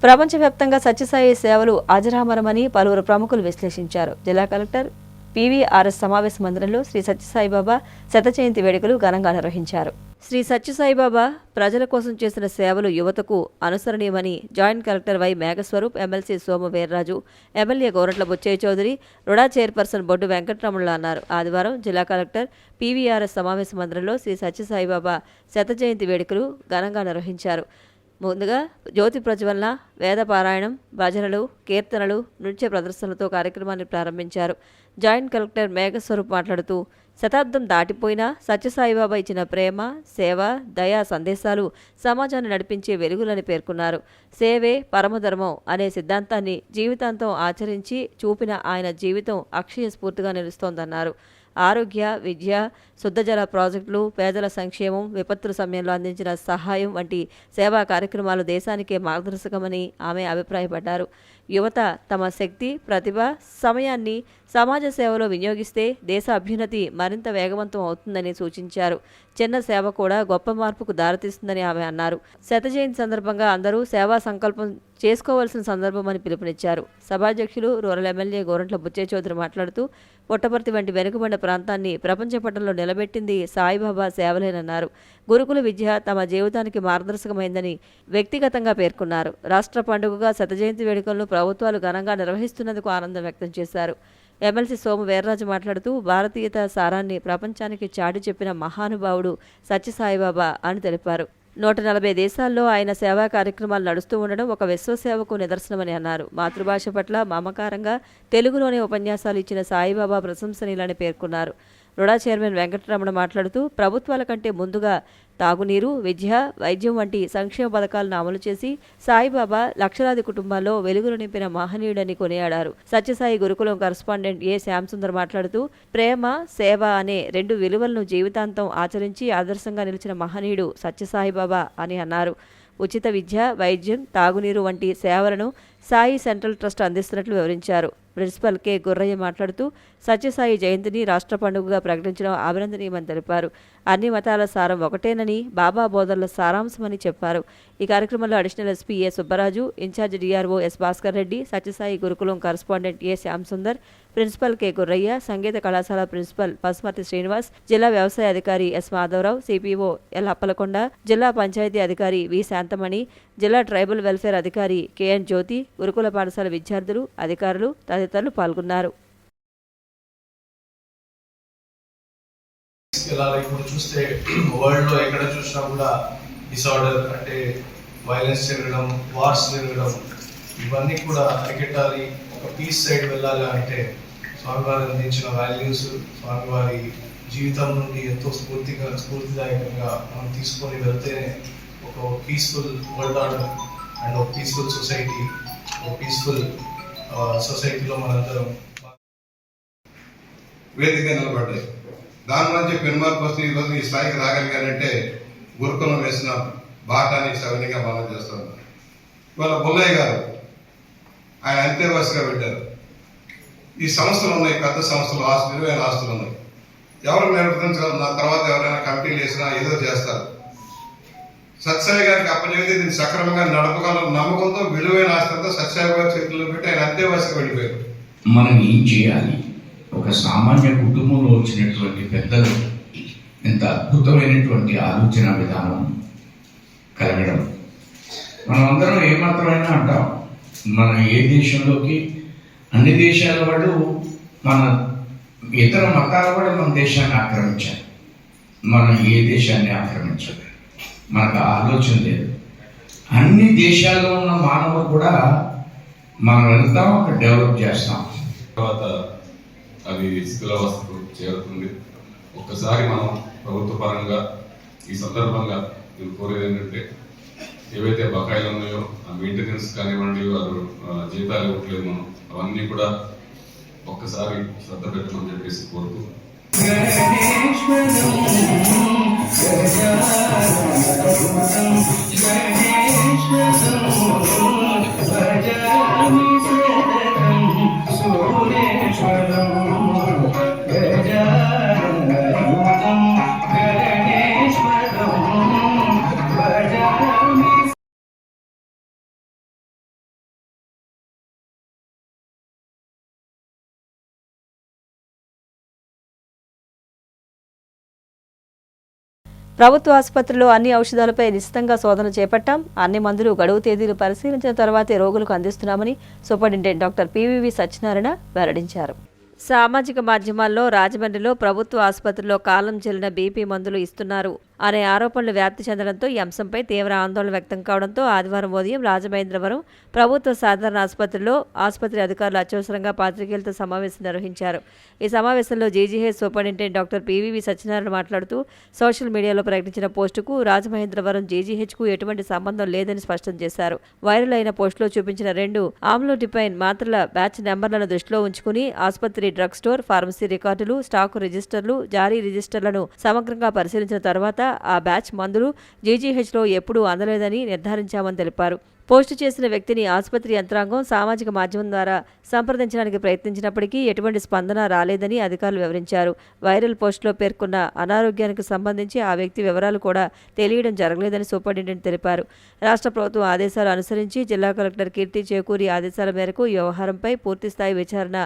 ప్రపంచవ్యాప్తంగా సత్యసాయి సేవలు అజరామరమని పలువురు ప్రముఖులు విశ్లేషించారు. జిల్లా కలెక్టర్ పీవీఆర్ఎస్ సమావేశ మందిరంలో శ్రీ సత్యసాయిబాబా శత జయంతి వేడుకలు ఘనంగా నిర్వహించారు. శ్రీ సత్యసాయిబాబా ప్రజల కోసం చేసిన సేవలు యువతకు అనుసరణీయమని joint collector Y Meghaswaroop, MLC Somu Veerraju, MLA Gorantla Butchaiah Chowdary, RUDA chairperson Boddu Venkataramanulu అన్నారు. ఆదివారం జిల్లా కలెక్టర్ పీవీఆర్ఎస్ సమావేశ మందిరంలో శ్రీ సత్యసాయిబాబా శత జయంతి వేడుకలు ఘనంగా నిర్వహించారు. ముందుగా జ్యోతి ప్రజ్వలన, వేద పారాయణం, భజనలు, కీర్తనలు, నృత్య ప్రదర్శనలతో కార్యక్రమాన్ని ప్రారంభించారు. జాయింట్ కలెక్టర్ మేఘస్వరూప్ మాట్లాడుతూ శతాబ్దం దాటిపోయినా సత్యసాయిబాబా ఇచ్చిన ప్రేమ, సేవ, దయా సందేశాలు సమాజాన్ని నడిపించే వెలుగులని పేర్కొన్నారు. సేవే పరమధర్మం అనే సిద్ధాంతాన్ని జీవితాంతం ఆచరించి చూపిన ఆయన జీవితం అక్షయ స్ఫూర్తిగా నిలుస్తోందన్నారు. ఆరోగ్య, విద్య, శుద్ధజల ప్రాజెక్టులు, పేదల సంక్షేమం, విపత్తుల సమయంలో అందించిన సహాయం వంటి సేవా కార్యక్రమాలు దేశానికే మార్గదర్శకమని ఆమె అభిప్రాయపడ్డారు. యువత తమ శక్తి, ప్రతిభ, సమయాన్ని సమాజ సేవలో వినియోగిస్తే దేశ అభ్యున్నతి మరింత వేగవంతం అవుతుందని సూచించారు. చిన్న సేవ కూడా గొప్ప మార్పుకు దారితీస్తుందని ఆమె అన్నారు. శత జయంతి సందర్భంగా అందరూ సేవా సంకల్పం చేసుకోవాల్సిన సందర్భమని పిలుపునిచ్చారు. సభాధ్యక్షులు రూరల్ ఎమ్మెల్యే గోరంట్ల బుచ్చయ్య చౌదరి మాట్లాడుతూ పుట్టపర్తి వంటి వెనుకబడిన ప్రాంతాన్ని ప్రపంచ పటంలో నిలబెట్టింది సాయిబాబా సేవలేనన్నారు. గురుకుల విద్య తమ జీవితానికి మార్గదర్శకమైందని వ్యక్తిగతంగా పేర్కొన్నారు. రాష్ట్ర పండుగగా శత జయంతి వేడుకలను ప్రభుత్వాలు ఘనంగా నిర్వహిస్తున్నందుకు ఆనందం వ్యక్తం చేశారు. ఎమ్మెల్సీ సోము వీర్రాజు మాట్లాడుతూ భారతీయత సారాన్ని ప్రపంచానికి చాటి చెప్పిన మహానుభావుడు సత్యసాయిబాబా అని తెలిపారు. 140 దేశాల్లో ఆయన సేవా కార్యక్రమాలు నడుస్తూ ఉండడం ఒక విశ్వసేవకు నిదర్శనమని అన్నారు. మాతృభాష పట్ల మమకారంగా తెలుగులోనే ఉపన్యాసాలు ఇచ్చిన సాయిబాబా ప్రశంసనీయులని పేర్కొన్నారు. రుడా చైర్మన్ వెంకటరమణ మాట్లాడుతూ ప్రభుత్వాల కంటే ముందుగా తాగునీరు, విద్య, వైద్యం వంటి సంక్షేమ పథకాలను అమలు చేసి సాయిబాబా లక్షలాది కుటుంబాల్లో వెలుగులు నింపిన మహనీయుడని కొనియాడారు. సత్యసాయి గురుకులం కరస్పాండెంట్ ఏ శ్యాంసుందర్ మాట్లాడుతూ ప్రేమ, సేవ అనే 2 విలువలను జీవితాంతం ఆచరించి ఆదర్శంగా నిలిచిన మహనీయుడు సత్యసాయిబాబా అని అన్నారు. ఉచిత విద్య, వైద్యం, తాగునీరు వంటి సేవలను సాయి సెంట్రల్ ట్రస్ట్ అందిస్తున్నట్లు వివరించారు. ప్రిన్సిపల్ కె గుర్రయ్య మాట్లాడుతూ సత్యసాయి జయంతిని రాష్ట్ర పండుగగా ప్రకటించడం అభినందనీయమని తెలిపారు. అన్ని మతాల సారం ఒకటేనని, బాబా బోధనల సారాంశమని చెప్పారు. ఈ కార్యక్రమంలో additional SP A Subbaraju, in charge DRO S Bhaskar Reddy, Satyasai Gurukulam correspondent A Shyamsundar, principal K Gurraiah, సంగీత కళాశాల ప్రిన్సిపల్ పసుమర్తి శ్రీనివాస్, జిల్లా వ్యవసాయ అధికారి S Madhavarao, CPO L Appalakonda, జిల్లా పంచాయతీ అధికారి వి శాంతమణి, జిల్లా ట్రైబల్ వెల్ఫేర్ అధికారి కెఎన్ జ్యోతి, గురుకుల పాఠశాల విద్యార్థులు, అధికారులు తదితరులు పాల్గొన్నారు. ఇలా ఇప్పుడు చూస్తే వరల్డ్ లో ఎక్కడ చూసినా కూడా డిసార్డర్ అంటే వైలెన్స్ జరగడం, వార్స్ జరగడం, ఇవన్నీ కూడా అరికెట్టాలి, ఒక పీస్ సైడ్ వెళ్ళాలి అంటే స్వామివారి అందించిన వాల్యూస్, స్వామివారి జీవితం నుండి ఎంతో స్ఫూర్తిదాయకంగా మనం తీసుకొని వెళ్తేనే ఒక పీస్ఫుల్ వరల్డ్ ఆర్డర్ అండ్ ఒక పీస్ఫుల్ సొసైటీ, ఒక పీస్ఫుల్ సొసైటీలో మనందరం వేదిక నిలబడ్డాయి. దాని నుంచి పెనుమార్పు వస్తే ఈరోజు ఈ స్థాయికి రాగలిగారంటే గురుకులం వేసిన బాటానికి సవనిగా మనం చేస్తాం. ఇవాళ బుల్లయ్య గారు ఆయన అంతేవాసిగా పెట్టారు. ఈ సంస్థలు ఉన్నాయి, పెద్ద సంస్థలు, విలువైన ఆస్తులు ఉన్నాయి. ఎవరు నిర్వర్తించగలరు? నా తర్వాత ఎవరైనా కమిటీలు వేసినా ఏదో చేస్తారు. సత్యసాయి గారికి అప్పచెబితే దీన్ని సక్రమంగా నడపగలం నమ్మకంతో విలువైన ఆస్తి అంతా సత్యసాయి గారి చేతుల్లో పెట్టి ఆయన అంతేవాసిగా వెళ్ళిపోయారు. మనం ఏం చేయాలి? ఒక సామాన్య కుటుంబంలో వచ్చినటువంటి పెద్దలు ఎంత అద్భుతమైనటువంటి ఆలోచన విధానం కలగడం. మనం అందరం ఏమాత్రమైనా అంటాం, మన ఏ దేశంలోకి అన్ని దేశాల వాళ్ళు, మన ఇతర మతాల వాళ్ళు మన దేశాన్ని ఆక్రమించారు. మనం ఏ దేశాన్ని ఆక్రమించాలి? మనకు ఆలోచన లేదు. అన్ని దేశాల్లో ఉన్న మానవులు కూడా మనం వెళ్తాం, అక్కడ డెవలప్ చేస్తాం. తర్వాత అది శిథిలావస్థకు చేరుతుంది. ఒక్కసారి మనం ప్రభుత్వ పరంగా ఈ సందర్భంగా నేను కోరేది ఏంటంటే, ఏవైతే బకాయిలు ఉన్నాయో ఆ మెయింటెనెన్స్ కానివ్వండి, వారు జీతాలు ఇవ్వట్లేదు, మనం అవన్నీ కూడా ఒక్కసారి శ్రద్ధ పెట్టమని చెప్పేసి కోరుతూ ప్రభుత్వ ఆసుపత్రిలో అన్ని ఔషధాలపై నిశితంగా శోధన చేపట్టాం. అన్ని మందులు గడువు తేదీలు పరిశీలించిన తర్వాతే రోగులకు అందిస్తున్నామని సూపరింటెండెంట్ డాక్టర్ పివివి సత్యనారాయణ వెల్లడించారు. సామాజిక మాధ్యమాల్లో రాజమండ్రిలో ప్రభుత్వ ఆసుపత్రిలో కాలం చెల్లిన బీపీ మందులు ఇస్తున్నారు అనే ఆరోపణలు వ్యాప్తి చెందడంతో ఈ అంశంపై తీవ్ర ఆందోళన వ్యక్తం కావడంతో ఆదివారం ఉదయం రాజమహేంద్రవరం ప్రభుత్వ సాధారణ ఆసుపత్రిలో ఆసుపత్రి అధికారులు అత్యవసరంగా పాత్రికేయులతో సమావేశం నిర్వహించారు. ఈ సమావేశంలో GGH superintendent doctor PVV Satyanarayana మాట్లాడుతూ సోషల్ మీడియాలో ప్రకటించిన పోస్టుకు రాజమహేంద్రవరం జీజీహెచ్కు ఎటువంటి సంబంధం లేదని స్పష్టం చేశారు. వైరల్ అయిన పోస్టులో చూపించిన 2 ఆమ్లోడిపైన్ మాత్రల బ్యాచ్ నెంబర్లను దృష్టిలో ఉంచుకుని ఆసుపత్రి డ్రగ్ స్టోర్, ఫార్మసీ రికార్డులు, స్టాకు రిజిస్టర్లు, జారీ రిజిస్టర్లను సమగ్రంగా పరిశీలించిన తర్వాత ఆ బ్యాచ్ మందులు జీజీహెచ్లో ఎప్పుడూ అందలేదని నిర్ధారించామని తెలిపారు. పోస్టు చేసిన వ్యక్తిని ఆసుపత్రి యంత్రాంగం సామాజిక మాధ్యమం ద్వారా సంప్రదించడానికి ప్రయత్నించినప్పటికీ ఎటువంటి స్పందన రాలేదని అధికారులు వివరించారు. వైరల్ పోస్టులో పేర్కొన్న అనారోగ్యానికి సంబంధించి ఆ వ్యక్తి వివరాలు కూడా తెలియడం జరగలేదని సూపరింటెండెంట్ తెలిపారు. రాష్ట్ర ప్రభుత్వం ఆదేశాలు అనుసరించి జిల్లా కలెక్టర్ కీర్తి చేకూరి ఆదేశాల మేరకు ఈ వ్యవహారంపై పూర్తిస్థాయి విచారణ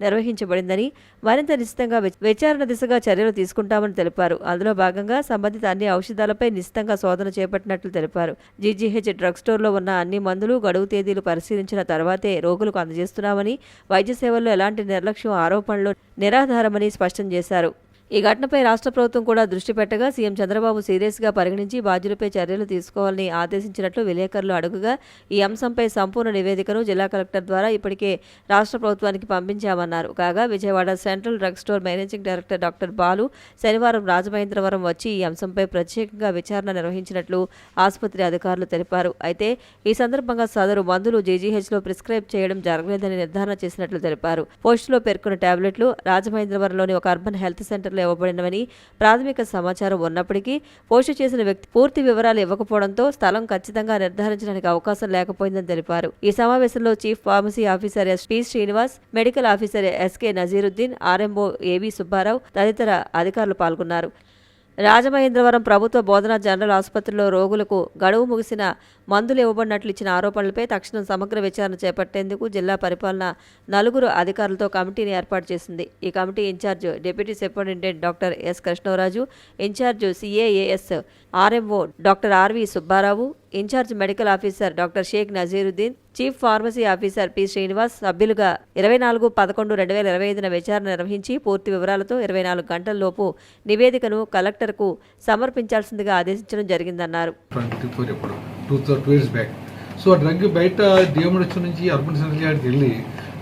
నిర్వహించబడిందని, మరింత నిశితంగా విచారణ దిశగా చర్యలు తీసుకుంటామని తెలిపారు. అందులో భాగంగా సంబంధిత అన్ని ఔషధాలపై నిశితంగా శోధన చేపట్టినట్లు తెలిపారు. జీజీహెచ్ డ్రగ్ స్టోర్లో ఉన్న అన్ని మందులు గడువు తేదీలు పరిశీలించిన తర్వాతే రోగులకు అందజేస్తున్నామని, వైద్య సేవల్లో ఎలాంటి నిర్లక్ష్యం ఆరోపణలు నిరాధారమని స్పష్టం చేశారు. ఈ ఘటనపై రాష్ట్ర ప్రభుత్వం కూడా దృష్టి పెట్టగా సీఎం చంద్రబాబు సీరియస్గా పరిగణించి బాధ్యులపై చర్యలు తీసుకోవాలని ఆదేశించినట్లు విలేకరులు అడుగుగా ఈ అంశంపై సంపూర్ణ నివేదికను జిల్లా కలెక్టర్ ద్వారా ఇప్పటికే రాష్ట్ర ప్రభుత్వానికి పంపించామన్నారు. కాగా Vijayawada central drug store managing director doctor Balu శనివారం రాజమహేంద్రవరం వచ్చి ఈ అంశంపై ప్రత్యేకంగా విచారణ నిర్వహించినట్లు ఆసుపత్రి అధికారులు తెలిపారు. అయితే ఈ సందర్భంగా సదరు మందులు జీజీహెచ్లో ప్రిస్క్రైబ్ చేయడం జరగలేదని నిర్ధారణ చేసినట్లు తెలిపారు. పోస్టులో పేర్కొన్న టాబ్లెట్లు రాజమహేంద్రవరంలోని ఒక అర్బన్ హెల్త్ సెంటర్లో ఇవ్వబడినవని ప్రాథమిక సమాచారం ఉన్నప్పటికీ పోస్టు చేసిన వ్యక్తి పూర్తి వివరాలు ఇవ్వకపోవడంతో స్థలం ఖచ్చితంగా నిర్ధారించడానికి అవకాశం లేకపోయిందని తెలిపారు. ఈ సమావేశంలో chief pharmacy officer SP Srinivas, medical officer SK Naziruddin, RMO AV Subbarao తదితర అధికారులు పాల్గొన్నారు. రాజమహేంద్రవరం ప్రభుత్వ బోధనా జనరల్ ఆసుపత్రిలో రోగులకు గడువు ముగిసిన మందులు ఇవ్వబడినట్లు ఇచ్చిన ఆరోపణలపై తక్షణం సమగ్ర విచారణ చేపట్టేందుకు జిల్లా పరిపాలన 4 అధికారులతో కమిటీని ఏర్పాటు చేసింది. ఈ committee in charge deputy superintendent doctor S Krishnaraju, in charge CAAS RMO doctor RV Subbarao, in charge medical officer doctor Shaik Nazeeruddin, chief pharmacy officer P Srinivas సభ్యులుగా 24/11/2025న విచారణ నిర్వహించి పూర్తి వివరాలతో 24 గంటల్లోపు నివేదికను కలెక్టర్కు సమర్పించాల్సిందిగా ఆదేశించడం జరిగిందన్నారు. 2 years back. సో ఆ డ్రగ్ బయట డిఎంహెచ్ నుంచి అర్బన్ సెంటర్ యార్డ్కి వెళ్ళి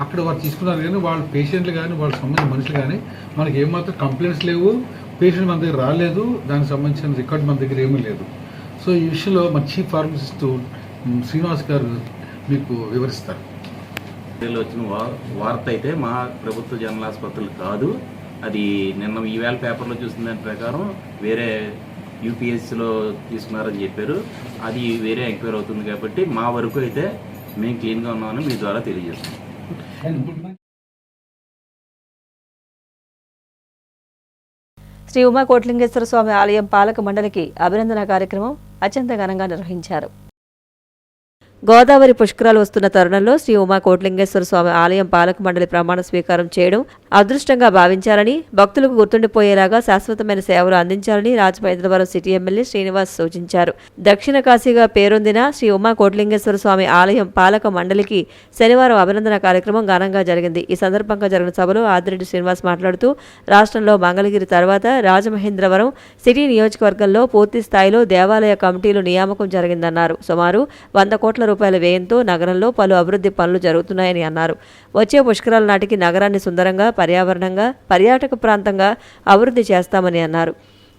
అక్కడ వారు తీసుకున్నారు. కానీ వాళ్ళ పేషెంట్లు కానీ వాళ్ళకి సంబంధించిన మనుషులు కానీ మనకి ఏమాత్రం కంప్లైంట్స్ లేవు, పేషెంట్ మన దగ్గర రాలేదు, దానికి సంబంధించిన రికార్డ్ మన దగ్గర ఏమీ లేదు. సో ఈ విషయంలో మన చీఫ్ ఫార్మసిస్ట్ శ్రీనివాస్ గారు మీకు వివరిస్తారు. వచ్చిన వార్త అయితే మా ప్రభుత్వ జనరల్ ఆసుపత్రులు కాదు, అది నిన్న ఈవేళ పేపర్లో చూసిన దాని ప్రకారం వేరే యూపీఎస్సీలో తీసుకున్నారని చెప్పారు. అది వేరే ఎంక్వైరీ అవుతుంది కాబట్టి మా వరకు అయితే మేము క్లీన్గా ఉన్నామని మీ ద్వారా తెలియజేస్తాం. శ్రీ ఉమా కోట్లింగేశ్వర స్వామి ఆలయం పాలక మండలికి అభినందన కార్యక్రమం అత్యంత ఘనంగా నిర్వహించారు. గోదావరి పుష్కరాలు వస్తున్న తరుణంలో శ్రీ ఉమా కోట్లింగేశ్వర స్వామి ఆలయం పాలక మండలి ప్రమాణ స్వీకారం చేయడం అదృష్టంగా భావించాలని, భక్తులకు గుర్తుండిపోయేలాగా శాశ్వతమైన సేవలు అందించాలని రాజమహేంద్రవరం సిటీ ఎమ్మెల్యే శ్రీనివాస్ సూచించారు. దక్షిణ కాశీగా పేరొందిన శ్రీ ఉమా కోట్లింగేశ్వర స్వామి ఆలయం పాలక మండలికి శనివారం అభినందన కార్యక్రమం ఘనంగా జరిగింది. ఈ సందర్భంగా జరిగిన సభలో ఆదిరెడ్డి శ్రీనివాస్ మాట్లాడుతూ రాష్ట్రంలో మంగళగిరి తర్వాత రాజమహేంద్రవరం సిటీ నియోజకవర్గంలో పూర్తి స్థాయిలో దేవాలయ కమిటీలు నియామకం జరిగిందన్నారు. సుమారు 100 కోట్ల రూపాయల వ్యయంతో నగరంలో పలు అభివృద్ధి పనులు జరుగుతున్నాయని అన్నారు. వచ్చే పుష్కరాల నాటికి నగరాన్ని సుందరంగా, పర్యావరణంగా, పర్యాటక ప్రాంతంగా అభివృద్ధి చేస్తామని అన్నారు.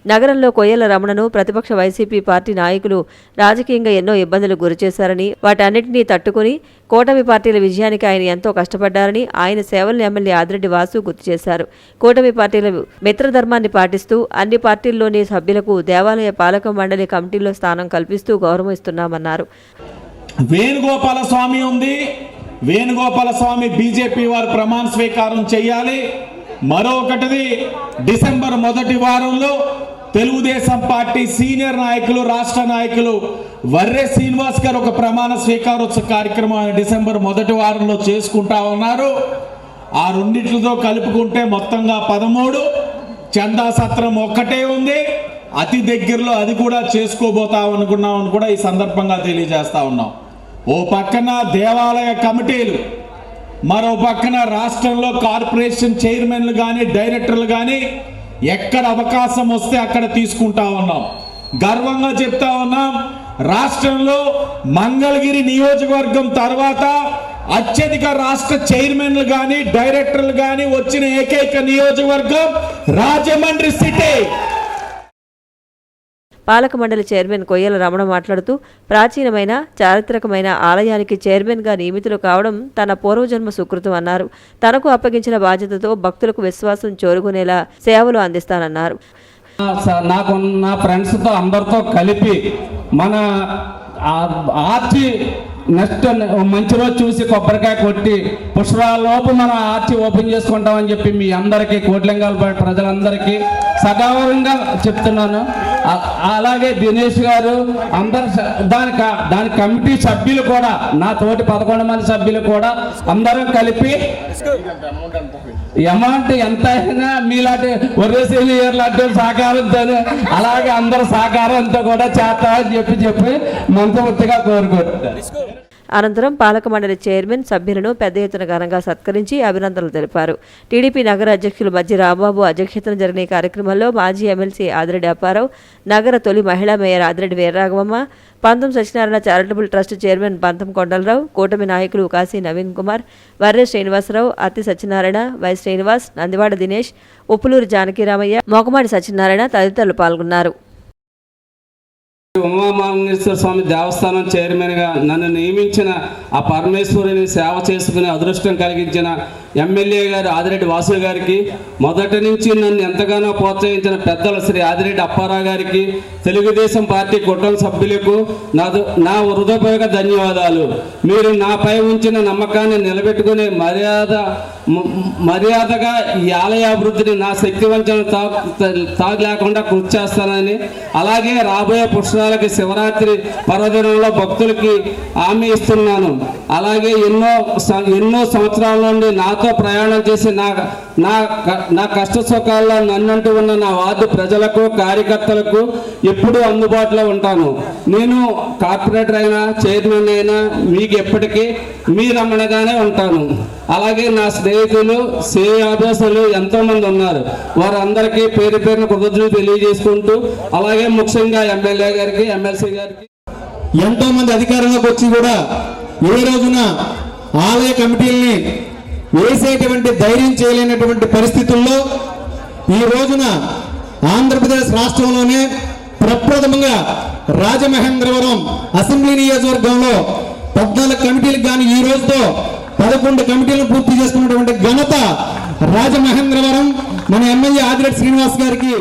నగరంలో కొయ్యల రమణను ప్రతిపక్ష వైసీపీ పార్టీ నాయకులు రాజకీయంగా ఎన్నో ఇబ్బందులు గురిచేశారని, వాటన్నిటినీ తట్టుకుని కూటమి పార్టీల విజయానికి ఆయన ఎంతో కష్టపడ్డారని, ఆయన సేవలను ఎమ్మెల్యే ఆదిరెడ్డి వాసు గుర్తు చేశారు. కూటమి పార్టీల మిత్రధర్మాన్ని పాటిస్తూ అన్ని పార్టీల్లోని సభ్యులకు దేవాలయ పాలక మండలి కమిటీలో స్థానం కల్పిస్తూ గౌరవం ఇస్తున్నామన్నారు. వేణుగోపాల స్వామి ఉంది, వేణుగోపాల స్వామి బీజేపీ వారు ప్రమాణ స్వీకారం చేయాలి. మరొకటిది డిసెంబర్ మొదటి వారంలో తెలుగుదేశం పార్టీ సీనియర్ నాయకులు, రాష్ట్ర నాయకులు వర్రే శ్రీనివాస్ గారు ఒక ప్రమాణ స్వీకారోత్సవ కార్యక్రమం డిసెంబర్ మొదటి వారంలో చేసుకుంటా ఉన్నారు. ఆ రెండిట్లతో కలుపుకుంటే మొత్తంగా 13. చందా సత్రం ఒక్కటే ఉంది, అతి దగ్గరలో అది కూడా చేసుకోబోతాం అనుకున్నామని కూడా ఈ సందర్భంగా తెలియజేస్తా ఉన్నాం. ఓ పక్కన దేవాలయ కమిటీలు, మరో పక్కన రాష్ట్రంలో కార్పొరేషన్ చైర్మన్లు కానీ డైరెక్టర్లు కానీ ఎక్కడ అవకాశం వస్తే అక్కడ తీసుకుంటా ఉన్నాం. గర్వంగా చెప్తా ఉన్నాం, రాష్ట్రంలో మంగళగిరి నియోజకవర్గం తర్వాత అత్యధిక రాష్ట్ర చైర్మన్లు కానీ డైరెక్టర్లు కానీ వచ్చిన ఏకైక నియోజకవర్గం రాజమండ్రి సిటీ. పాలక మండలి చైర్మన్ కొయ్యల రమణ మాట్లాడుతూ, ప్రాచీనమైన చారిత్రకమైన ఆలయానికి చైర్మన్గా నియమితులు కావడం తన పూర్వజన్మ సుకృతం అన్నారు. తనకు అప్పగించిన బాధ్యతతో భక్తులకు విశ్వాసం చోరుకునేలా సేవలు అందిస్తానన్నారు. నాకు నా ఫ్రెండ్స్తో అందరితో కలిపి మన ఆర్చి నెక్స్ట్ మంచి రోజు చూసి కొబ్బరికాయ కొట్టి పుష్పరాలోపు మనం ఆర్చి ఓపెన్ చేసుకుంటామని చెప్పి మీ అందరికీ కోట్లింగాల ప్రజలందరికీ సగౌరవంగా చెప్తున్నాను. అలాగే దినేష్ గారు అందరు దాని కమిటీ సభ్యులు కూడా, నా తోటి 11 మంది సభ్యులు కూడా అందరూ కలిపి అమౌంట్ ఎంత అయినా మీలాంటి ఒరేసీనియర్ లాంటి సహకారంతో అలాగే అందరు సహకారంతో కూడా చేస్తామని చెప్పి మనస్ఫూర్తిగా కోరుకుంటున్నారు. అనంతరం పాలక మండలి చైర్మన్ సభ్యులను పెద్ద ఎత్తున ఘనంగా సత్కరించి అభినందనలు తెలిపారు. టీడీపీ నగర అధ్యక్షులు మధ్య రాంబాబు అధ్యక్షతన జరిగిన ఈ కార్యక్రమంలో మాజీ ఎమ్మెల్సీ ఆదిరెడ్డి అప్పారావు, నగర తొలి మహిళా మేయర్ ఆదిరెడ్డి వీరరాఘవమ్మ, పంతం సత్యనారాయణ చారిటబుల్ ట్రస్ట్ చైర్మన్ పంతం కొండలరావు, కూటమి నాయకులు కాశీ నవీన్ కుమార్, వర్రె శ్రీనివాసరావు, అత్తి సత్యనారాయణ, వై శ్రీనివాస్, నందివాడ దినేష్, ఉప్పులూరు జానకిరామయ్య, మోకమాడి సత్యనారాయణ తదితరులు పాల్గొన్నారు. ఉమామహేశ్వర స్వామి దేవస్థానం చైర్మన్గా నన్ను నియమించిన ఆ పరమేశ్వరుని సేవ చేసుకునే అదృష్టం కలిగించిన ఎమ్మెల్యే గారు ఆదిరెడ్డి వాసు గారికి, మొదటి నుంచి నన్ను ఎంతగానో ప్రోత్సహించిన పెద్దలు శ్రీ ఆదిరెడ్డి అప్పారావు గారికి, తెలుగుదేశం పార్టీ కుటుంబ సభ్యులకు నా హృదయపూర్వక ధన్యవాదాలు. మీరు నాపై ఉంచిన నమ్మకాన్ని నిలబెట్టుకునే మర్యాదగా ఈ ఆలయాభివృద్ధిని నా శక్తి వంచన తాగు లేకుండా కృషి చేస్తానని, అలాగే రాబోయే పుష్కరాలకి శివరాత్రి పర్వదినంలో భక్తులకి హామీ ఇస్తున్నాను. అలాగే ఎన్నో సంవత్సరాల నుండి నాతో ప్రయాణం చేసి నా కష్ట సుఖాల్లో నన్నంటూ ఉన్న నా వార్డు ప్రజలకు కార్యకర్తలకు ఎప్పుడూ అందుబాటులో ఉంటాను. నేను కార్పొరేటర్ అయినా చైర్మన్ అయినా మీకు ఎప్పటికీ మీ రమణగానే ఉంటాను. అలాగే నా స్నేహితులు శ్రేయాభ్యాసులు ఎంతో మంది ఉన్నారు. వారందరికీ పేరు పేరున కృతజ్ఞతలు తెలియజేసుకుంటూ, అలాగే ముఖ్యంగా ఎమ్మెల్యే గారికి, ఎమ్మెల్సీ గారికి, ఎంతో మంది అధికారంలోకి వచ్చి కూడా ఏ రోజున ఆలయ కమిటీల్ని వేసేటువంటి ధైర్యం చేయలేనటువంటి పరిస్థితుల్లో ఈ రోజున ఆంధ్రప్రదేశ్ రాష్ట్రంలోనే ప్రప్రథమంగా రాజమహేంద్రవరం అసెంబ్లీ నియోజకవర్గంలో 14 కమిటీలకు కానీ ఈ రోజుతో 11 కమిటీలను పూర్తి చేసుకున్నటువంటి ఘనత రాజమహేంద్రవరం మన ఎమ్మెల్యే ఆదిరెడ్డి శ్రీనివాస్ గారికి.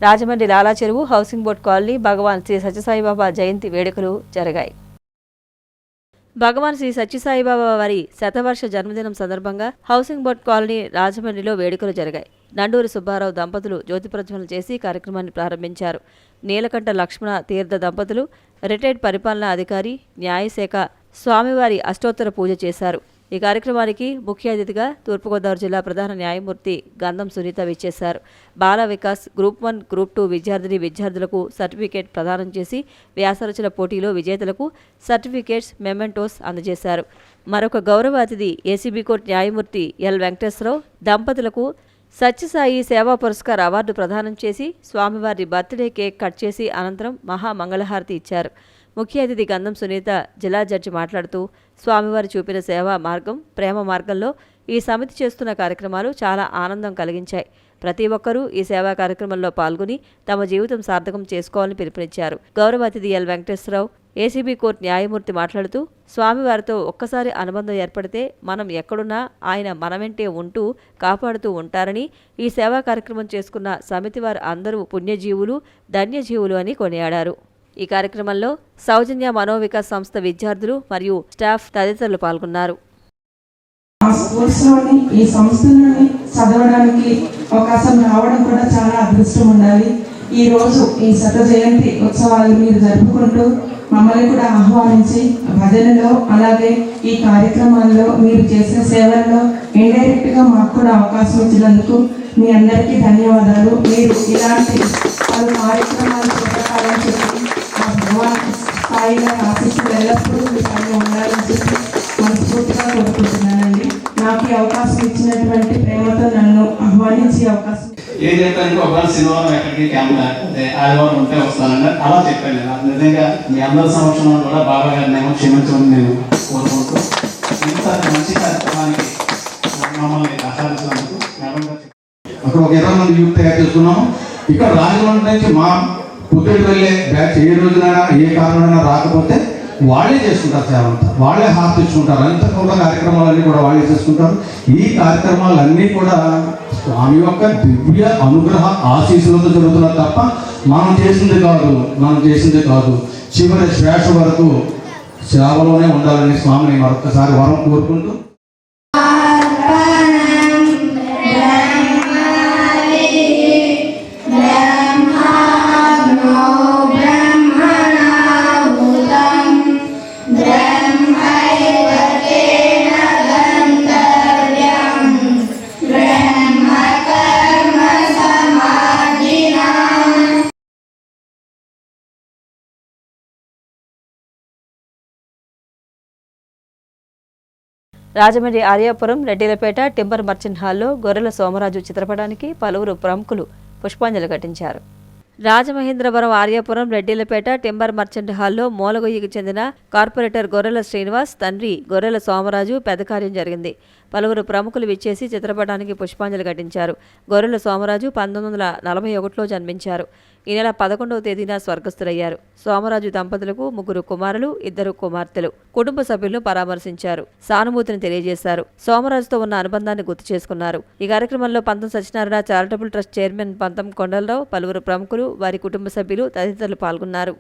రాజమండ్రి లాలా చెరువు హౌసింగ్ బోర్డ్ కాలనీ భగవాన్ శ్రీ సత్యసాయిబాబా జయంతి వేడుకలు జరిగాయి. భగవాన్ శ్రీ సత్యసాయిబాబా వారి శతవర్ష జన్మదినం సందర్భంగా హౌసింగ్ బోర్డ్ కాలనీ రాజమండ్రిలో వేడుకలు జరిగాయి. నండూరి సుబ్బారావు దంపతులు జ్యోతి ప్రజ్వలన చేసి కార్యక్రమాన్ని ప్రారంభించారు. నీలకంఠ లక్ష్మణ తీర్థ దంపతులు రిటైర్డ్ పరిపాలనా అధికారి న్యాయశాఖ స్వామివారి అష్టోత్తర పూజ చేశారు. ఈ కార్యక్రమానికి ముఖ్య అతిథిగా తూర్పుగోదావరి జిల్లా ప్రధాన న్యాయమూర్తి గంధం సునీత విచ్చేశారు. బాల వికాస్ గ్రూప్ 1, గ్రూప్ 2 విద్యార్థులకు సర్టిఫికేట్ ప్రదానం చేసి వ్యాసరచన పోటీలో విజేతలకు సర్టిఫికేట్స్, మెమెంటోస్ అందజేశారు. మరొక గౌరవ అతిథి ఏసీబీ కోర్టు న్యాయమూర్తి ఎల్ వెంకటేశ్వరరావు దంపతులకు సత్యసాయి సేవా పురస్కార్ అవార్డు ప్రదానం చేసి స్వామివారి బర్త్డే కేక్ కట్ చేసి అనంతరం మహామంగళహారతి ఇచ్చారు. ముఖ్య అతిథి గంధం సునీత జిల్లా జడ్జి మాట్లాడుతూ స్వామివారి చూపిన సేవా మార్గం, ప్రేమ మార్గంలో ఈ సమితి చేస్తున్న కార్యక్రమాలు చాలా ఆనందం కలిగించాయి. ప్రతి ఒక్కరూ ఈ సేవా కార్యక్రమంలో పాల్గొని తమ జీవితం సార్థకం చేసుకోవాలని పిలుపునిచ్చారు. గౌరవ అతిథి ఎల్ వెంకటేశ్వరరావు ఏసీబీ కోర్టు న్యాయమూర్తి మాట్లాడుతూ స్వామివారితో ఒక్కసారి అనుబంధం ఏర్పడితే మనం ఎక్కడున్నా ఆయన మన వెంటే ఉంటూ కాపాడుతూ ఉంటారని, ఈ సేవా కార్యక్రమం చేసుకున్న సమితి వారు అందరూ పుణ్యజీవులు, ధన్యజీవులు అని కొనియాడారు. ఈ కార్యక్రమంలో సౌజన్య మనోవికాస్ సంస్థ విద్యార్థులు మరియు స్టాఫ్ తదితరులు పాల్గొన్నారు. ఈ సంస్థలోని చదవడానికి అవకాశం రావడం కూడా చాలా అదృష్టం ఉండాలి. ఈ రోజు ఈ శత జయంతి ఉత్సవాలు మీరు జరుపుకుంటూ మమ్మల్ని కూడా ఆహ్వానించి భజనలో అలాగే ఈ కార్యక్రమాల్లో మీరు చేసిన సేవల్లో ఇండైరెక్ట్ గా మాకు కూడా అవకాశం ఇచ్చినందుకు మీ అందరికీ ధన్యవాదాలు. మీరు ఇలాంటి పలు కార్యక్రమాలు చేపట్టాలని చెప్పి ఆ భగవాన్ స్థాయిలో ఆశిస్తూ ఎల్లప్పుడూ మీ పైన ఉండాలని చెప్పి మనస్ఫూర్తిగా కోరుకుంటున్నానండి. నాకు ఈ అవకాశం ఇచ్చినటువంటి ప్రేమతో నన్ను ఆహ్వానించి అవకాశం ఏం చెప్పాను, ఒకవేళ శనివారం ఎక్కడికి క్యాంప్ లేకపోతే ఆదివారం ఉంటే వస్తానని అలా చెప్పాను. నేను నిజంగా మీ అందరి సమక్షంలో కూడా బాబా గారిని ఏమో క్షమించమని నేను కోరుకుంటూ ఇంత మంచి కార్యక్రమానికి మమ్మల్ని ఆహ్వానించినందుకు అక్కడ ఒక 20 మంది యూత్ తయారు చేసుకున్నాము. ఇక్కడ రాజమండ్రి నుంచి మా పుత్తూరు వెళ్ళే బ్యాచ్ ఏ రోజునైనా ఏ కారణమైనా రాకపోతే వాళ్ళే చేసుకుంటారు. సేవ అంతా వాళ్ళే హాఫ్ తెచ్చుకుంటారు. అంత కూడా కార్యక్రమాలన్నీ కూడా వాళ్ళే చేసుకుంటారు. ఈ కార్యక్రమాలన్నీ కూడా స్వామి యొక్క దివ్య అనుగ్రహ ఆశీస్సులతో జరుగుతున్నారు తప్ప మనం చేసింది కాదు. చివరి శ్వాస వరకు సేవలోనే ఉండాలని స్వామిని మరొకసారి వరం కోరుకుంటూ రాజమండ్రి ఆర్యాపురం రెడ్డిలపేట టింబర్ మర్చెంట్ హాల్లో గొర్రెల సోమరాజు చిత్రపటానికి పలువురు ప్రముఖులు పుష్పాంజలి ఘటించారు. రాజమహేంద్రవరం ఆర్యాపురం రెడ్డిలపేట టింబర్ మర్చెంట్ హాల్లో మూలగొయ్యికి చెందిన కార్పొరేటర్ గొర్రెల శ్రీనివాస్ తండ్రి గొర్రెల సోమరాజు పెద్ద కార్యం జరిగింది. పలువురు ప్రముఖులు విచ్చేసి చిత్రపటానికి పుష్పాంజలి ఘటించారు. గొర్రెల సోమరాజు 1941లో జన్మించారు. ఈ నెల 11వ తేదీన స్వర్గస్థులయ్యారు. సోమరాజు దంపతులకు 3 కుమారులు, 2 కుమార్తెలు. కుటుంబ సభ్యులను పరామర్శించారు. సానుభూతిని తెలియజేశారు. సోమరాజుతో ఉన్న అనుబంధాన్ని గుర్తు చేసుకున్నారు. ఈ కార్యక్రమంలో పంతం సత్యనారాయణ చారిటబుల్ ట్రస్ట్ చైర్మన్ పంతం కొండలరావు, పలువురు ప్రముఖులు, వారి కుటుంబ సభ్యులు తదితరులు పాల్గొన్నారు.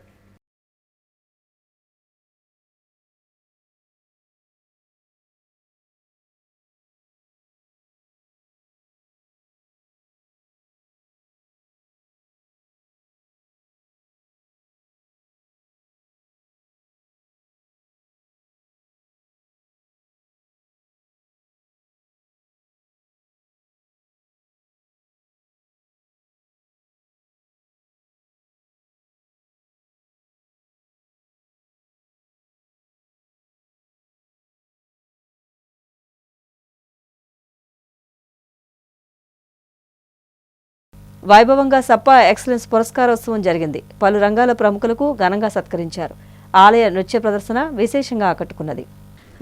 వైభవంగా సప్పా ఎక్సలెన్స్ పురస్కారోత్సవం జరిగింది. పలు రంగాల ప్రముఖులకు ఘనంగా సత్కరించారు. ఆలయ నృత్య ప్రదర్శన విశేషంగా ఆకట్టుకున్నది.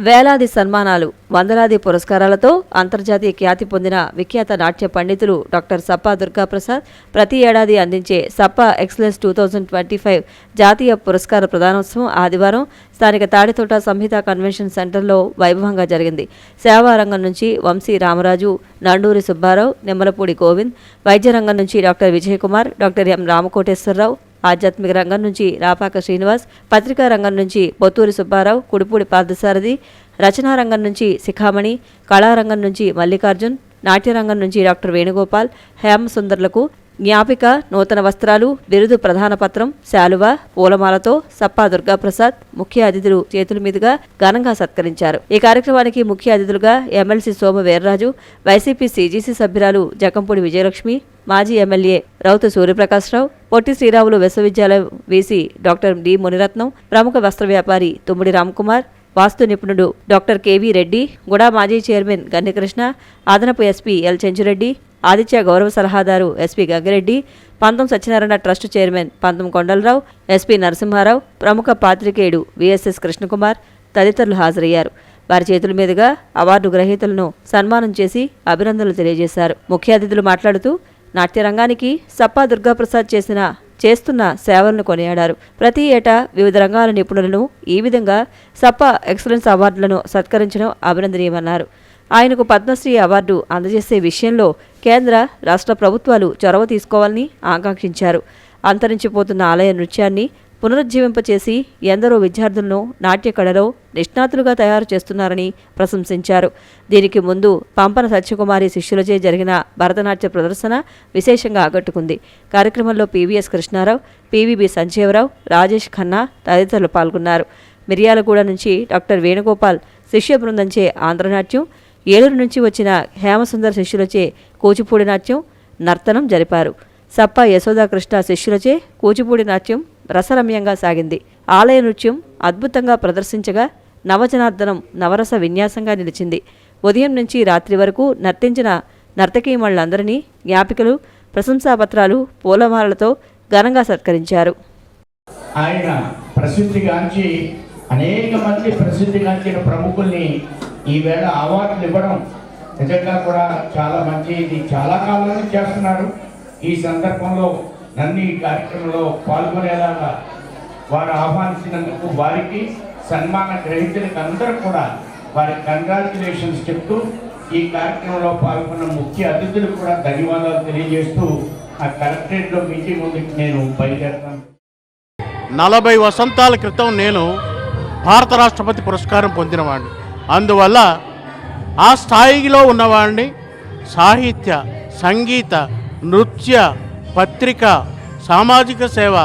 వేలాది సన్మానాలు, వందలాది పురస్కారాలతో అంతర్జాతీయ ఖ్యాతి పొందిన విఖ్యాత నాట్య పండితులు డాక్టర్ సప్పా దుర్గాప్రసాద్ ప్రతి ఏడాది అందించే సప్పా ఎక్సలెన్స్ 2025 జాతీయ పురస్కార ప్రదానోత్సవం ఆదివారం స్థానిక తాడితోట సంహిత కన్వెన్షన్ సెంటర్లో వైభవంగా జరిగింది. సేవా రంగం నుంచి వంశీ రామరాజు, నండూరి సుబ్బారావు, నిమ్మలపూడి గోవింద్, వైద్య రంగం నుంచి doctor Vijayakumar, doctor M Ramakoteswararao, ఆధ్యాత్మిక రంగం నుంచి రాపాక శ్రీనివాస్, పత్రికా రంగం నుంచి పొత్తూరి సుబ్బారావు, కుడిపూడి పార్థసారథి, రచనా రంగం నుంచి శిఖామణి, కళారంగం నుంచి మల్లికార్జున్, నాట్యరంగం నుంచి డాక్టర్ వేణుగోపాల్, హేమసుందర్లకు జ్ఞాపిక, నూతన వస్త్రాలు, బిరుదు ప్రధాన పత్రం, శాలువ, పూలమాలతో సప్పా దుర్గాప్రసాద్ ముఖ్య అతిథులు చేతుల మీదుగా ఘనంగా సత్కరించారు. ఈ కార్యక్రమానికి ముఖ్య అతిథులుగా ఎమ్మెల్సీ సోమ వీర్రాజు, వైసీపీ సీజీసీ సభ్యురాలు జకంపూడి విజయలక్ష్మి, మాజీ ఎమ్మెల్యే రౌతు సూర్యప్రకాశ్రావు, పొట్టి శ్రీరాములు విశ్వవిద్యాలయం వీసీ డాక్టర్ డి మునిరత్నం, ప్రముఖ వస్త్ర వ్యాపారి తుమ్మిడి రామ్కుమార్, వాస్తు నిపుణుడు డాక్టర్ కెవి రెడ్డి, గుడా మాజీ చైర్మన్ గన్నికృష్ణ, అదనపు ఎస్పీ ఎల్ చెంచురెడ్డి, ఆదిత్య గౌరవ సలహాదారు ఎస్పీ గంగిరెడ్డి, పంతం సత్యనారాయణ ట్రస్ట్ చైర్మన్ పంతం కొండలరావు, ఎస్పీ నరసింహారావు, ప్రముఖ పాత్రికేయుడు విఎస్ఎస్ కృష్ణకుమార్ తదితరులు హాజరయ్యారు. వారి చేతుల మీదుగా అవార్డు గ్రహీతలను సన్మానం చేసి అభినందనలు తెలియజేశారు. ముఖ్య అతిథులు మాట్లాడుతూ నాట్యరంగానికి సప్పా దుర్గాప్రసాద్ చేస్తున్న సేవలను కొనియాడారు. ప్రతి ఏటా వివిధ రంగాల నిపుణులను ఈ విధంగా సప్పా ఎక్సలెన్స్ అవార్డులను సత్కరించడం అభినందనీయమన్నారు. ఆయనకు పద్మశ్రీ అవార్డు అందజేసే విషయంలో కేంద్ర, రాష్ట్ర ప్రభుత్వాలు చొరవ తీసుకోవాలని ఆకాంక్షించారు. అంతరించిపోతున్న ఆలయ నృత్యాన్ని పునరుజ్జీవింపచేసి ఎందరో విద్యార్థులను నాట్య కళలో నిష్ణాతులుగా తయారు చేస్తున్నారని ప్రశంసించారు. దీనికి ముందు పంపన సత్యకుమారి శిష్యులచే జరిగిన భరతనాట్య ప్రదర్శన విశేషంగా ఆకట్టుకుంది. కార్యక్రమంలో పివిఎస్ కృష్ణారావు, పివిబి సంజీవరావు, రాజేష్ ఖన్నా తదితరులు పాల్గొన్నారు. మిర్యాలగూడ నుంచి డాక్టర్ వేణుగోపాల్ శిష్య బృందంచే ఆంధ్రనాట్యం, ఏలూరు నుంచి వచ్చిన హేమసుందర్ శిష్యులచే కూచిపూడి నాట్యం, నర్తనం జరిపారు. సప్పా యశోదాకృష్ణ శిష్యులచే కూచిపూడి నాట్యం రసరమ్యంగా సాగింది. ఆలయ నృత్యం అద్భుతంగా ప్రదర్శించగా నవజనార్దనం నవరస విన్యాసంగా నిలిచింది. ఉదయం నుంచి రాత్రి వరకు నర్తించిన నర్తకీమణులందరినీ జ్ఞాపికలు, ప్రశంసాపత్రాలు, పూలమాలలతో ఘనంగా సత్కరించారు. ఆయన ప్రసిద్ధిగాంచి అనేక మంది ప్రసిద్ధిగాంచిన ప్రముఖుల్ని ఈవేళ అవార్డులు ఇవ్వడం నిజంగా కూడా చాలా మంచి. ఇది చాలా కాలం నుంచి చేస్తున్నారు. ఈ సందర్భంలో నన్ను ఈ కార్యక్రమంలో పాల్గొనేలాగా వారు ఆహ్వానించినందుకు వారికి, సన్మాన గ్రహీతలకు అందరూ కూడా వారి కంగ్రాచులేషన్స్ చెప్తూ ఈ కార్యక్రమంలో పాల్గొన్న ముఖ్య అతిథులకు కూడా ధన్యవాదాలు తెలియజేస్తూ ఆ కలెక్టరేట్లో మీటింగ్ ముందుకు నేను బయలుదేరుతాను. 40 వసంతాల క్రితం నేను భారత రాష్ట్రపతి పురస్కారం పొందినవాడిని. అందువల్ల ఆ స్థాయిలో ఉన్నవాడిని సాహిత్య, సంగీత, నృత్య, పత్రిక, సామాజిక సేవ,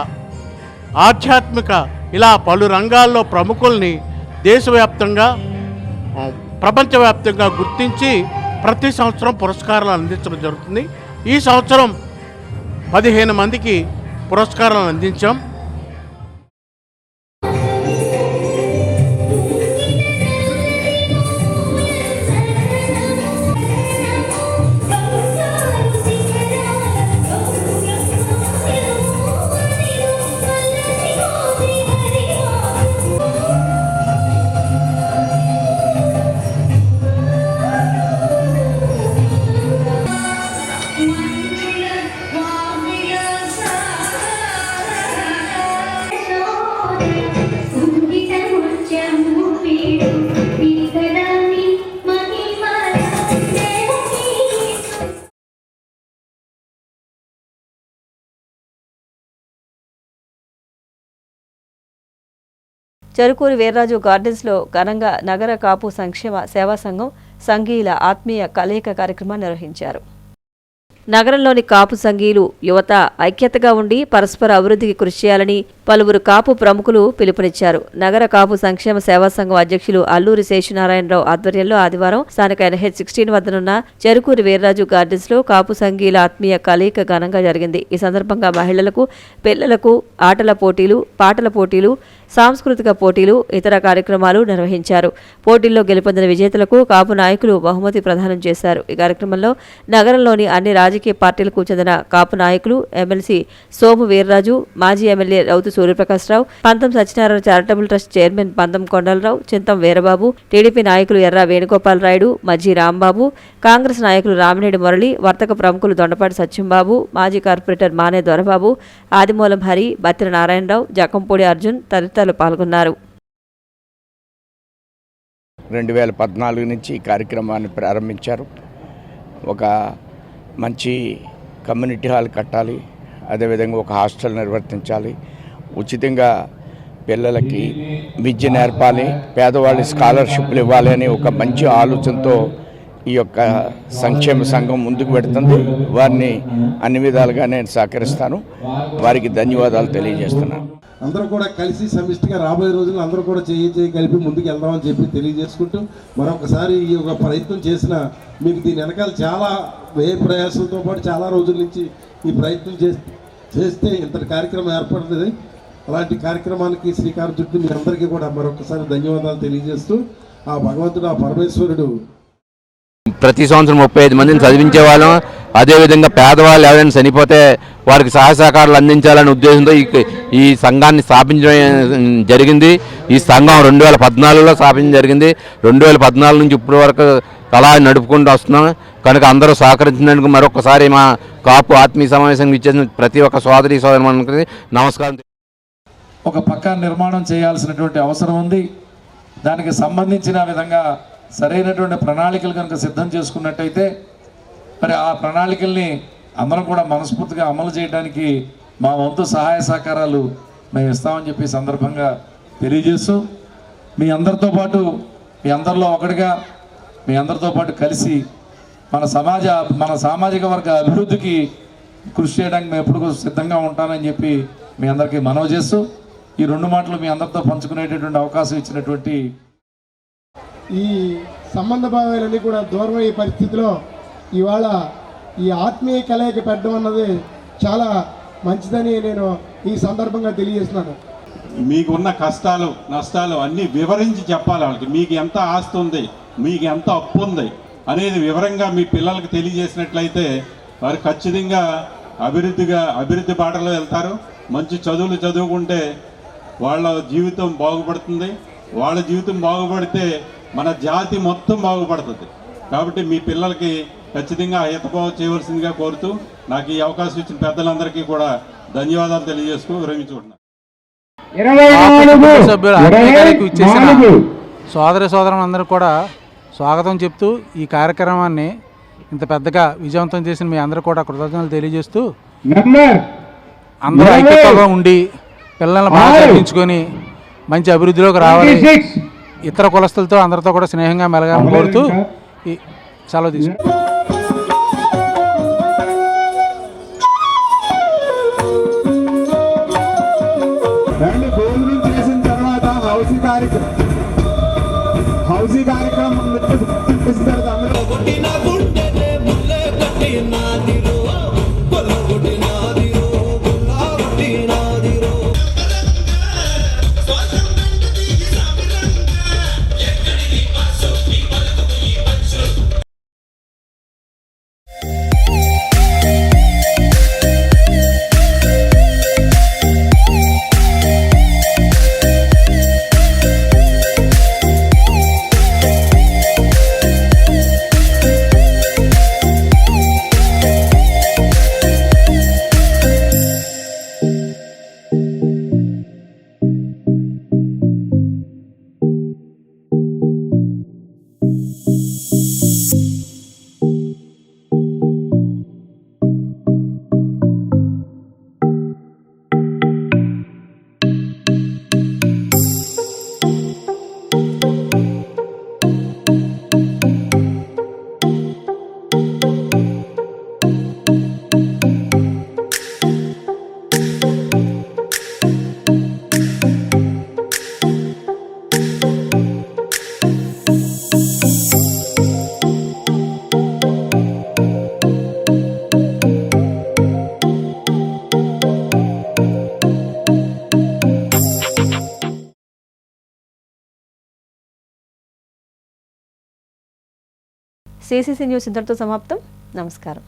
ఆధ్యాత్మిక ఇలా పలు రంగాల్లో ప్రముఖుల్ని దేశవ్యాప్తంగా, ప్రపంచవ్యాప్తంగా గుర్తించి ప్రతి సంవత్సరం పురస్కారాలు అందించడం జరుగుతుంది. ఈ సంవత్సరం 15 మందికి పురస్కారాలు అందించాం. చెరుకూరి వీర్రాజు గార్డెన్స్లో ఘనంగా నగర కాపు సంక్షేమ సేవా సంఘం సంఘీయుల ఆత్మీయ కలయిక కార్యక్రమాన్ని నిర్వహించారు. నగరంలోని కాపు సంఘీయులు యువత ఐక్యతగా ఉండి పరస్పర అభివృద్ధికి కృషి చేయాలని పలువురు కాపు ప్రముఖులు పిలుపునిచ్చారు. నగర కాపు సంక్షేమ సేవా సంఘం అధ్యక్షులు అల్లూరి శేషనారాయణరావు ఆధ్వర్యంలో ఆదివారం స్థానిక NH16 వద్దనున్న చెరుకూరి వీర్రాజు గార్డెన్స్ లో కాపు సంఘీయుల ఆత్మీయ కలయిక ఘనంగా జరిగింది. ఈ సందర్భంగా మహిళలకు, పిల్లలకు ఆటల పోటీలు, పాటల పోటీలు, సాంస్కృతిక పోటీలు, ఇతర కార్యక్రమాలు నిర్వహించారు. పోటీల్లో గెలుపొందిన విజేతలకు కాపు నాయకులు బహుమతి ప్రదానం చేశారు. ఈ కార్యక్రమంలో నగరంలోని అన్ని రాజకీయ పార్టీలకు చెందిన కాపు నాయకులు, ఎమ్మెల్సీ సోము వీర్రాజు, మాజీ ఎమ్మెల్యే రౌతు సూర్యప్రకాశ్రావు, పంతం సత్యనారాయణ చారిటబుల్ ట్రస్ట్ చైర్మన్ పంతం కొండలరావు, చింతం వీరబాబు, టీడీపీ నాయకులు ఎర్ర వేణుగోపాల్ రాయుడు, మజ్జి రాంబాబు, కాంగ్రెస్ నాయకులు రామినేడి మురళి, వర్తక ప్రముఖులు దొండపాటి సత్యంబాబు, మాజీ కార్పొరేటర్ మానే దొరబాబు, ఆదిమూలం హరి, బత్తిర నారాయణరావు, జక్కంపూడి అర్జున్ తదితరులు పాల్గొన్నారు. 2014 నుంచి ఈ కార్యక్రమాన్ని ప్రారంభించారు. ఒక మంచి కమ్యూనిటీ హాల్ కట్టాలి, అదేవిధంగా ఒక హాస్టల్ నిర్వర్తించాలి, ఉచితంగా పిల్లలకి విద్య నేర్పాలి, పేదవాళ్ళకి స్కాలర్షిప్లు ఇవ్వాలి అని ఒక మంచి ఆలోచనతో ఈ యొక్క సంక్షేమ సంఘం ముందుకు పెడుతుంది. వారిని అన్ని విధాలుగా నేను సహకరిస్తాను. వారికి ధన్యవాదాలు తెలియజేస్తున్నాను. అందరూ కూడా కలిసి సమిష్టిగా రాబోయే రోజుల్లో అందరూ కూడా చేయి కలిపి ముందుకు వెళ్దామని చెప్పి తెలియజేసుకుంటూ మరొకసారి ఈ ఒక ప్రయత్నం చేసిన మీకు దీని వెనకాల చాలా వ్యయ ప్రయాసంతో పాటు చాలా రోజుల నుంచి ఈ ప్రయత్నం చేస్తే ఇంతటి కార్యక్రమం ఏర్పడుతుంది. అలాంటి కార్యక్రమానికి శ్రీకారం చుట్టూ మీ అందరికీ కూడా మరొకసారి ధన్యవాదాలు తెలియజేస్తూ ఆ భగవంతుడు ఆ పరమేశ్వరుడు ప్రతి సంవత్సరం 35 మందిని చదివించే వాళ్ళం. అదేవిధంగా పేదవాళ్ళు ఎవరైనా చనిపోతే వారికి సహాయ సహకారాలు అందించాలనే ఉద్దేశంతో ఈ సంఘాన్ని స్థాపించడం జరిగింది. ఈ సంఘం 2014లో స్థాపించడం జరిగింది. 2014 నుంచి ఇప్పటి వరకు అలా నడుపుకుంటూ వస్తున్నాం. కనుక అందరూ సహకరించినందుకు మరొకసారి మా కాపు ఆత్మీయ సమావేశం ఇచ్చేసిన ప్రతి ఒక్క సోదరి సోదరునికి నమస్కారం. ఒక పక్క నిర్మాణం చేయాల్సినటువంటి అవసరం ఉంది. దానికి సంబంధించిన విధంగా సరైనటువంటి ప్రణాళికలు కనుక సిద్ధం చేసుకున్నట్టయితే మరి ఆ ప్రణాళికల్ని అందరం కూడా మనస్ఫూర్తిగా అమలు చేయడానికి మా వంతు సహాయ సహకారాలు మేము ఇస్తామని చెప్పి సందర్భంగా తెలియజేస్తూ మీ అందరితో పాటు మీ అందరిలో ఒకటిగా మీ అందరితో పాటు కలిసి మన సామాజిక వర్గ అభివృద్ధికి కృషి చేయడానికి మేము ఎప్పుడు సిద్ధంగా ఉంటానని చెప్పి మీ అందరికీ మనవి చేస్తూ ఈ 2 మాటలు మీ అందరితో పంచుకునేటటువంటి అవకాశం ఇచ్చినటువంటి ఈ సంబంధ భావాలన్నీ కూడా దూరం అయ్యే పరిస్థితిలో ఇవాళ ఈ ఆత్మీయ కలయిక పెట్టడం అన్నది చాలా మంచిదని నేను ఈ సందర్భంగా తెలియజేస్తున్నాను. మీకున్న కష్టాలు నష్టాలు అన్నీ వివరించి చెప్పాలి. వాళ్ళకి మీకు ఎంత ఆస్తి ఉంది, మీకు ఎంత అప్పు ఉంది అనేది వివరంగా మీ పిల్లలకు తెలియజేసినట్లయితే వారు ఖచ్చితంగా అభివృద్ధి బాటలో వెళ్తారు. మంచి చదువులు చదువుకుంటే వాళ్ళ జీవితం బాగుపడుతుంది. వాళ్ళ జీవితం బాగుపడితే మన జాతి మొత్తం బాగుపడుతుంది. కాబట్టి మీ పిల్లలకి ఖచ్చితంగా హితబోధ చేయవలసిందిగా కోరుతూ నాకు ఈ అవకాశం ఇచ్చిన పెద్దలందరికీ కూడా ధన్యవాదాలు తెలియజేస్తూ విరమించుకుంటున్నాను. సోదరులందరూ కూడా స్వాగతం చెప్తూ ఈ కార్యక్రమాన్ని ఇంత పెద్దగా విజయవంతం చేసిన మీ అందరూ కూడా కృతజ్ఞతలు తెలియజేస్తూ అందరూ ఐక్యతగా ఉండి పిల్లల్ని బాగా చదివించుకొని మంచి అభివృద్ధిలోకి రావాలి, ఇతర కులస్తులతో అందరితో కూడా స్నేహంగా మెలగాలని కోరుతూ సెలవు తీసుకుంటాం. భోజనం చేసిన తర్వాత హౌసీ కార్యక్రమం CCC న్యూస్ ఇంతటితో సమాప్తం. నమస్కారం.